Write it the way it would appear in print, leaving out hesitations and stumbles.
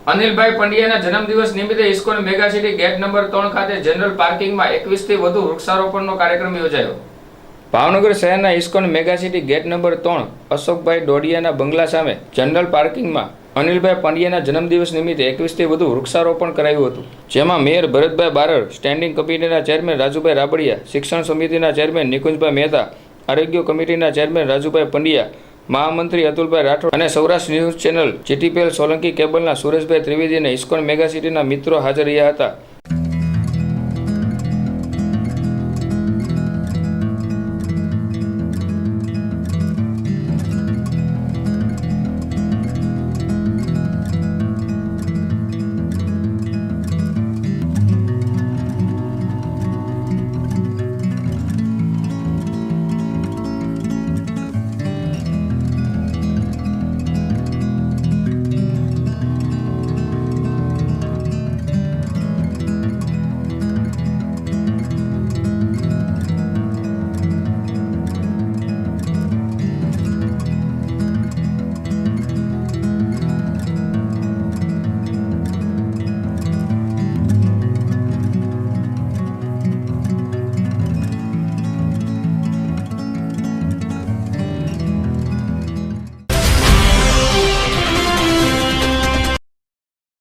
અનિલભાઈ પંડ્યાના જન્મદિવસ નિમિત્તે ISKCON mega city gate number 3 ખાતે જનરલ પાર્કિંગમાં 21 થી વધુ વૃક્ષારોપણનો કાર્યક્રમ યોજાયો. ભાવનગર શહેરના ISKCON mega city gate number 3 અશોકભાઈ ડોડિયાના બંગલા સામે જનરલ પાર્કિંગમાં અનિલભાઈ પંડ્યાના જન્મદિવસ નિમિત્તે 21 થી વધુ વૃક્ષારોપણ કરાયું હતું. જેમાં મેયર ભરતભાઈ બારડ, સ્ટેન્ડિંગ કમિટીના ચેરમેન રાજુભાઈ રાબડિયા, શિક્ષણ સમિતિના ચેરમેન નિકુંજભાઈ મહેતા, આરોગ્ય કમિટીના ચેરમેન રાજુભાઈ પંડ્યા, મહામંત્રી અતુલભાઈ રાઠોડ અને Saurashtra news channel GTPL Solanki કેબલના સુરેશભાઈ ત્રિવેદી અને ઇસ્કોન મેગા સિટીના મિત્રો હાજર રહ્યા હતા.